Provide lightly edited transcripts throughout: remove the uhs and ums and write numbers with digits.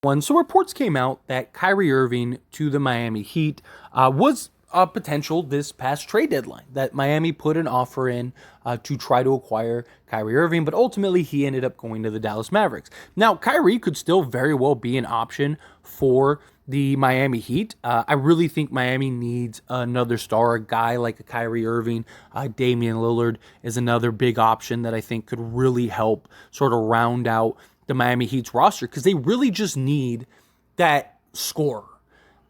one. So reports came out that Kyrie Irving to the Miami Heat was a potential this past trade deadline, that Miami put an offer in to try to acquire Kyrie Irving, but ultimately he ended up going to the Dallas Mavericks. Now, Kyrie could still very well be an option for the Miami Heat. I really think Miami needs another star, a guy like a Kyrie Irving. Damian Lillard is another big option that I think could really help sort of round out the Miami Heat's roster, because they really just need that scorer,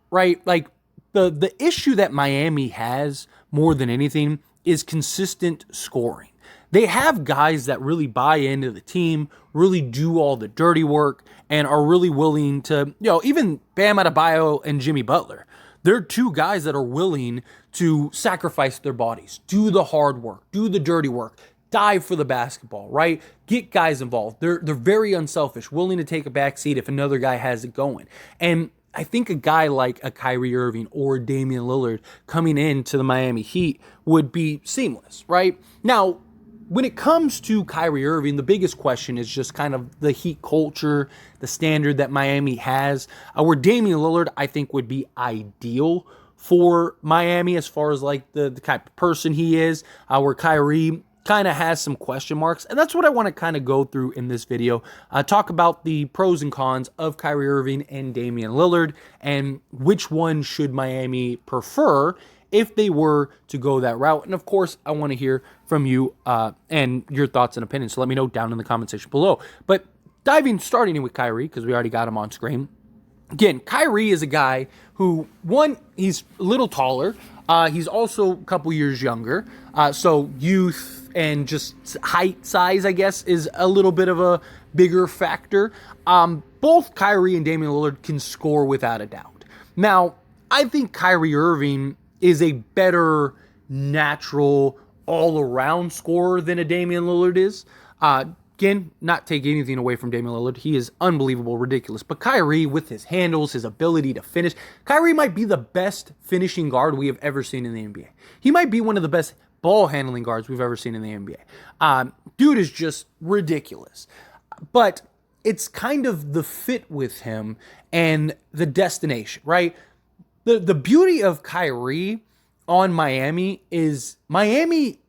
right? Like, the issue that Miami has more than anything is consistent scoring. They have guys that really buy into the team, really do all the dirty work, and are really willing to, even Bam Adebayo and Jimmy Butler. They're two guys that are willing to sacrifice their bodies, do the hard work, do the dirty work, dive for the basketball, right? Get guys involved. They're very unselfish, willing to take a back seat if another guy has it going. And I think a guy like a Kyrie Irving or Damian Lillard coming into the Miami Heat would be seamless, right? Now, when it comes to Kyrie Irving, the biggest question is just kind of the Heat culture, the standard that Miami has, where Damian Lillard, I think, would be ideal for Miami as far as like the type of person he is, where Kyrie kind of has some question marks. And that's what I want to kind of go through in this video. Talk about the pros and cons of Kyrie Irving and Damian Lillard, and which one should Miami prefer if they were to go that route. And of course, I want to hear from you and your thoughts and opinions. So let me know down in the comment section below. But starting in with Kyrie, because we already got him on screen. Again, Kyrie is a guy who, one, he's a little taller. He's also a couple years younger. So youth and just height, size, I guess, is a little bit of a bigger factor. Both Kyrie and Damian Lillard can score without a doubt. Now, I think Kyrie Irving is a better natural all-around scorer than a Damian Lillard is. Again, not taking anything away from Damian Lillard. He is unbelievable, ridiculous. But Kyrie, with his handles, his ability to finish, Kyrie might be the best finishing guard we have ever seen in the NBA. He might be one of the best ball handling guards we've ever seen in the NBA. Dude is just ridiculous. But it's kind of the fit with him and the destination, right? The beauty of Kyrie on Miami is Miami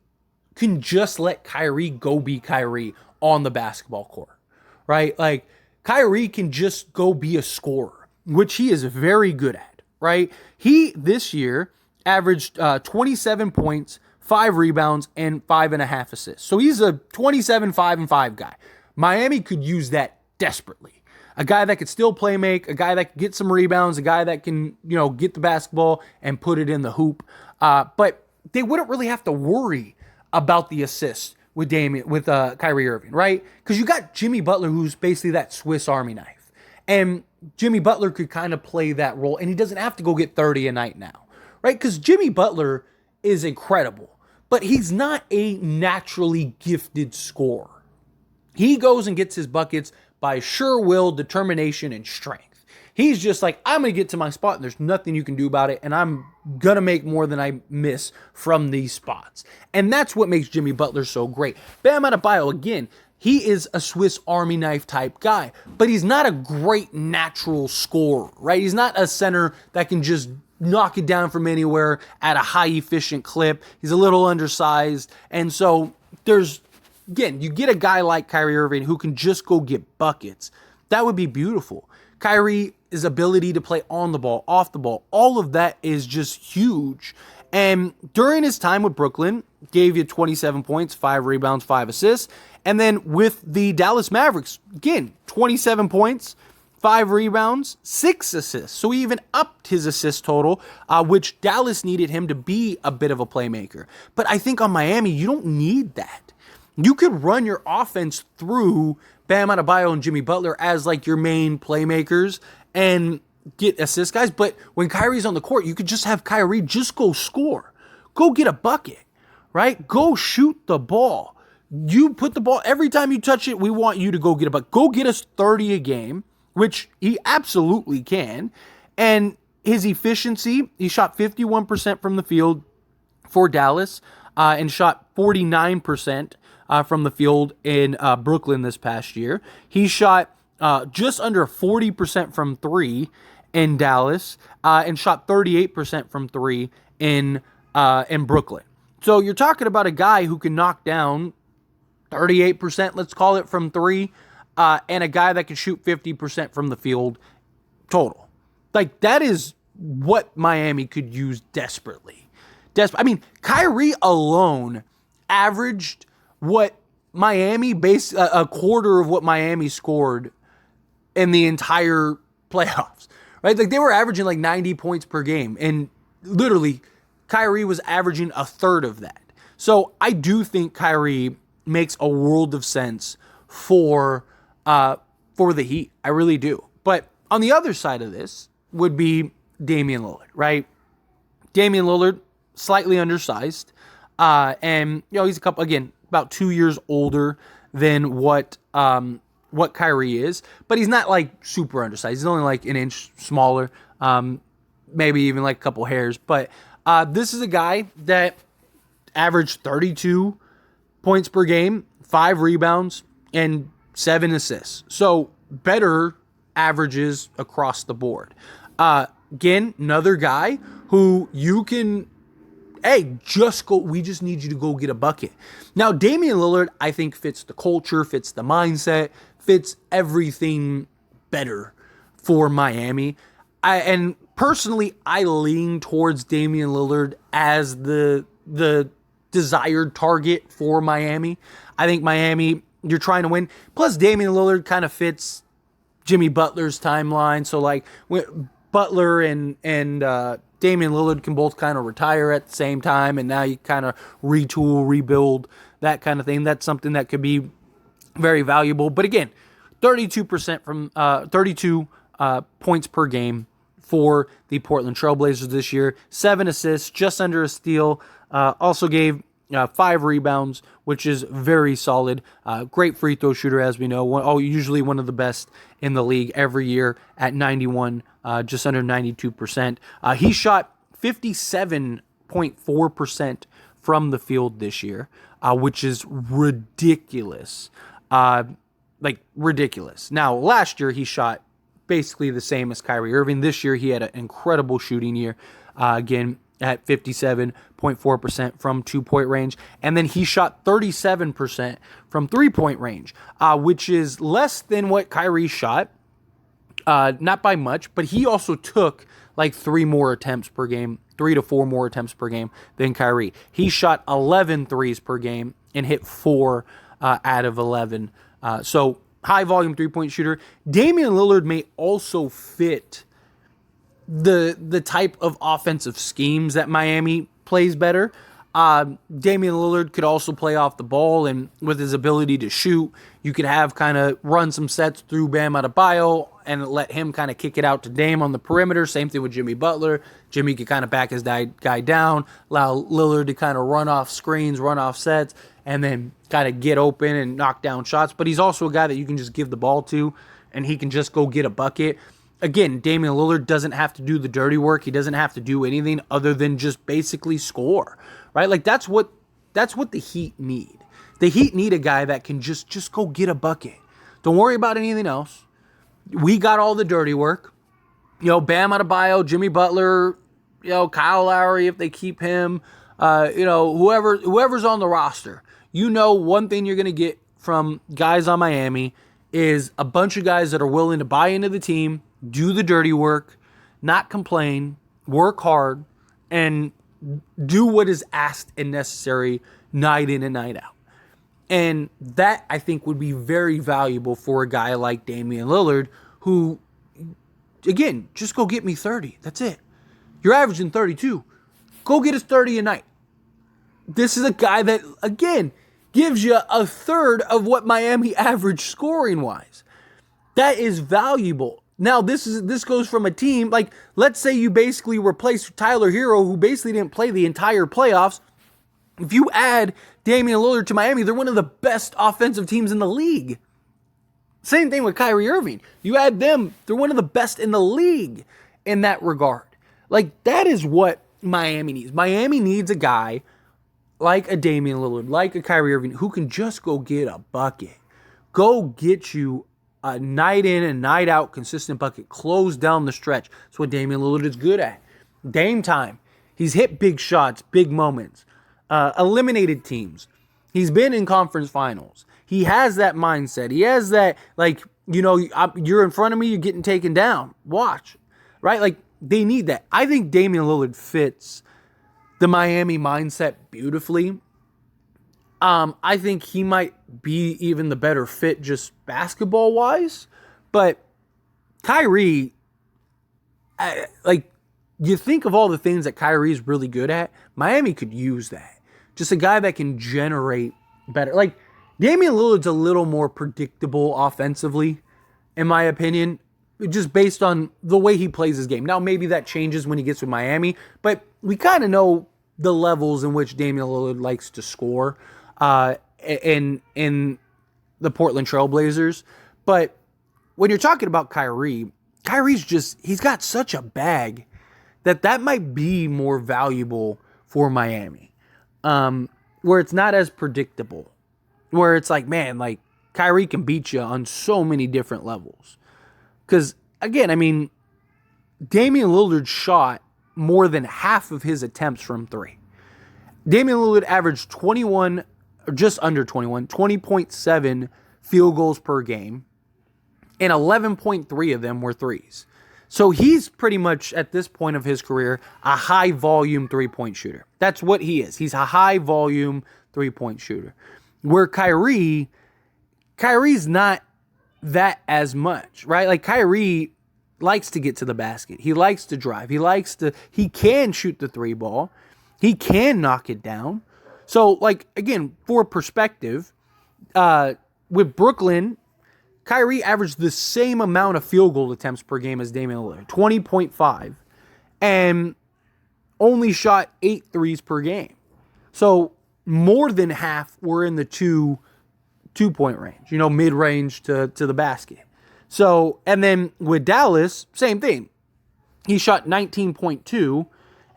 can just let Kyrie go be Kyrie on the basketball court, right? Like, Kyrie can just go be a scorer, which he is very good at, right? He, this year, averaged 27 points, 5 rebounds, and 5.5 assists. So he's a 27, 5, and 5 guy. Miami could use that desperately. A guy that could still play make, a guy that can get some rebounds, a guy that can, get the basketball and put it in the hoop. But they wouldn't really have to worry about the assists with Kyrie Irving, right? Because you got Jimmy Butler, who's basically that Swiss Army knife. And Jimmy Butler could kind of play that role, and he doesn't have to go get 30 a night now, right? Because Jimmy Butler is incredible, but he's not a naturally gifted scorer. He goes and gets his buckets by sure will, determination, and strength. He's just like, I'm going to get to my spot, and there's nothing you can do about it, and I'm going to make more than I miss from these spots. And that's what makes Jimmy Butler so great. Bam Adebayo, again, he is a Swiss Army knife type guy, but he's not a great natural scorer, right? He's not a center that can just knock it down from anywhere at a high efficient clip. He's a little undersized. And so again, you get a guy like Kyrie Irving who can just go get buckets. That would be beautiful. Kyrie's ability to play on the ball, off the ball, all of that is just huge. And during his time with Brooklyn, gave you 27 points, 5 rebounds, 5 assists. And then with the Dallas Mavericks, again, 27 points, 5 rebounds, 6 assists. So he even upped his assist total, which Dallas needed him to be a bit of a playmaker. But I think on Miami, you don't need that. You could run your offense through Bam Adebayo and Jimmy Butler as like your main playmakers and get assist guys. But when Kyrie's on the court, you could just have Kyrie just go score. Go get a bucket, right? Go shoot the ball. You put the ball, every time you touch it, we want you to go get a bucket. Go get us 30 a game, which he absolutely can. And his efficiency, he shot 51% from the field for Dallas and shot 49% from the field in Brooklyn this past year. He shot just under 40% from three in Dallas, and shot 38% from three in Brooklyn. So you're talking about a guy who can knock down 38%, let's call it, from three, and a guy that can shoot 50% from the field total. Like, that is what Miami could use desperately. I mean, Kyrie alone averaged what Miami a quarter of what Miami scored in the entire playoffs, right? Like, they were averaging like 90 points per game, and literally Kyrie was averaging a third of that. So I do think Kyrie makes a world of sense for the Heat. I really do. But on the other side of this would be Damian Lillard, right? Damian Lillard, slightly undersized, and he's about 2 years older than what Kyrie is, but he's not like super undersized. He's only like an inch smaller, maybe even like a couple hairs. But this is a guy that averaged 32 points per game, 5 rebounds, and 7 assists. So better averages across the board. Again, another guy who you can, we just need you to go get a bucket. Now, Damian Lillard, I think, fits the culture, fits the mindset, fits everything better for Miami. And personally, I lean towards Damian Lillard as the desired target for Miami. I think Miami, you're trying to win. Plus, Damian Lillard kind of fits Jimmy Butler's timeline. So, like, Butler and Damian Lillard can both kind of retire at the same time, and now you kind of retool, rebuild, that kind of thing. That's something that could be very valuable. But again, 32% from 32 points per game for the Portland Trailblazers this year. 7 assists, just under a steal. Also gave 5 rebounds, which is very solid. Great free throw shooter, as we know. Usually one of the best in the league every year at 91, just under 92%. He shot 57.4% from the field this year, which is ridiculous. Ridiculous. Now, last year he shot basically the same as Kyrie Irving. This year he had an incredible shooting year. Again, at 57.4% from 2-point range. And then he shot 37% from 3-point range, which is less than what Kyrie shot. Not by much, but he also took like 3 more attempts per game, 3 to 4 more attempts per game than Kyrie. He shot 11 threes per game and hit 4 out of 11. So high volume 3-point shooter. Damian Lillard may also fit the type of offensive schemes that Miami plays better. Damian Lillard could also play off the ball, and with his ability to shoot, you could have kind of run some sets through Bam Adebayo and let him kind of kick it out to Dame on the perimeter. Same thing with Jimmy Butler. Jimmy could kind of back his guy down, allow Lillard to kind of run off screens, run off sets, and then kind of get open and knock down shots. But he's also a guy that you can just give the ball to, and he can just go get a bucket. Again, Damian Lillard doesn't have to do the dirty work. He doesn't have to do anything other than just basically score, right? Like, that's what the Heat need. The Heat need a guy that can just go get a bucket. Don't worry about anything else. We got all the dirty work. Bam Adebayo, Jimmy Butler, Kyle Lowry, if they keep him, whoever's on the roster. One thing you're going to get from guys on Miami is a bunch of guys that are willing to buy into the team, do the dirty work, not complain, work hard, and do what is asked and necessary night in and night out. And that, I think, would be very valuable for a guy like Damian Lillard, who, again, just go get me 30. That's it. You're averaging 32. Go get us 30 a night. This is a guy that, again, gives you a third of what Miami averaged scoring-wise. That is valuable. Now, this goes from a team, like, let's say you basically replace Tyler Hero, who basically didn't play the entire playoffs. If you add Damian Lillard to Miami, they're one of the best offensive teams in the league. Same thing with Kyrie Irving. You add them, they're one of the best in the league in that regard. Like, that is what Miami needs. Miami needs a guy like a Damian Lillard, like a Kyrie Irving, who can just go get a bucket. Go get you night in and night out, consistent bucket, close down the stretch. That's what Damian Lillard is good at. Dame time. He's hit big shots, big moments, eliminated teams. He's been in conference finals. He has that mindset. He has that, like, you're in front of me, you're getting taken down. Watch, right? Like, they need that. I think Damian Lillard fits the Miami mindset beautifully. I think he might be even the better fit just basketball-wise. But Kyrie, you think of all the things that Kyrie's really good at, Miami could use that. Just a guy that can generate better. Like, Damian Lillard's a little more predictable offensively, in my opinion, just based on the way he plays his game. Now, maybe that changes when he gets with Miami, but we kind of know the levels in which Damian Lillard likes to score in the Portland Trailblazers. But when you're talking about Kyrie's he's got such a bag that might be more valuable for Miami, where it's not as predictable, where it's like, man, like, Kyrie can beat you on so many different levels. Because, again, I mean, Damian Lillard shot more than half of his attempts from three. Damian Lillard averaged 21, or just under 21, 20.7 field goals per game, and 11.3 of them were threes. So he's pretty much, at this point of his career, a high-volume three-point shooter. That's what he is. He's a high-volume three-point shooter. Where Kyrie's not that as much, right? Like, Kyrie likes to get to the basket. He likes to drive. He can shoot the three ball. He can knock it down. So, like, again, for perspective, with Brooklyn, Kyrie averaged the same amount of field goal attempts per game as Damian Lillard, 20.5, and only shot 8 threes per game. So, more than half were in the two-point range, mid-range to the basket. So, and then with Dallas, same thing. He shot 19.2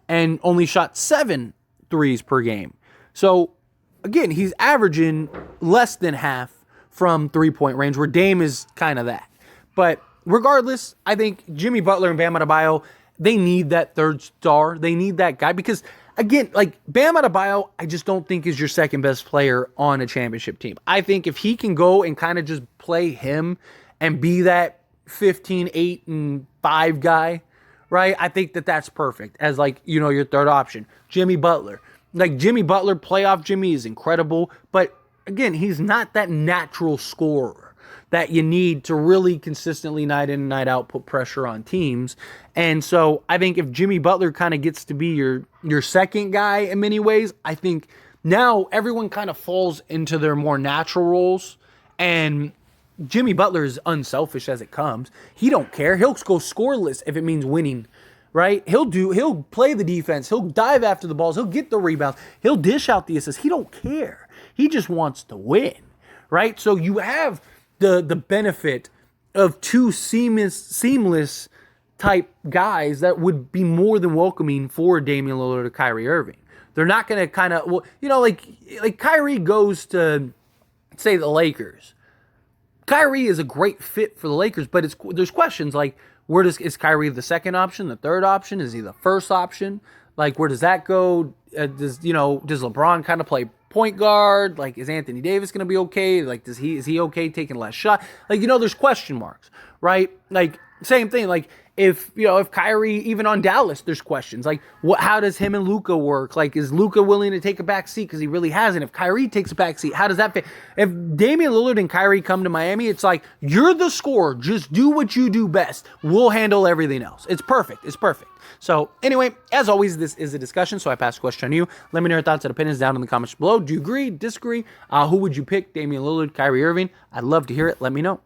and only shot 7 threes per game. So, again, he's averaging less than half from three-point range, where Dame is kind of that. But regardless, I think Jimmy Butler and Bam Adebayo, they need that third star. They need that guy because, again, like, Bam Adebayo, I just don't think is your second best player on a championship team. I think if he can go and kind of just play him and be that 15, 8, and 5 guy, right? I think that's perfect as, like, your third option. Jimmy Butler. Like, Jimmy Butler, playoff Jimmy is incredible, but again, he's not that natural scorer that you need to really consistently night in and night out put pressure on teams. And so I think if Jimmy Butler kind of gets to be your second guy in many ways, I think now everyone kind of falls into their more natural roles. And Jimmy Butler is unselfish as it comes. He don't care. He'll go scoreless if it means winning, right? He'll play the defense. He'll dive after the balls. He'll get the rebounds. He'll dish out the assists. He don't care. He just wants to win, right? So you have the benefit of two seamless type guys that would be more than welcoming for Damian Lillard or Kyrie Irving. They're not going to kind of, like Kyrie goes to, say, the Lakers. Kyrie is a great fit for the Lakers, but there's questions like, is Kyrie the second option, the third option? Is he the first option? Like, where does that go? Does LeBron kind of play point guard? Like, is Anthony Davis going to be okay? Like, is he okay taking less shot? Like, there's question marks, right? Like, same thing. Like, if Kyrie, even on Dallas, there's questions. Like, how does him and Luka work? Like, is Luka willing to take a back seat because he really hasn't? If Kyrie takes a back seat, how does that fit? If Damian Lillard and Kyrie come to Miami, it's like, you're the scorer. Just do what you do best. We'll handle everything else. It's perfect. It's perfect. So, anyway, as always, this is a discussion, so I pass the question on you. Let me know your thoughts and opinions down in the comments below. Do you agree? Disagree? Who would you pick? Damian Lillard, Kyrie Irving? I'd love to hear it. Let me know.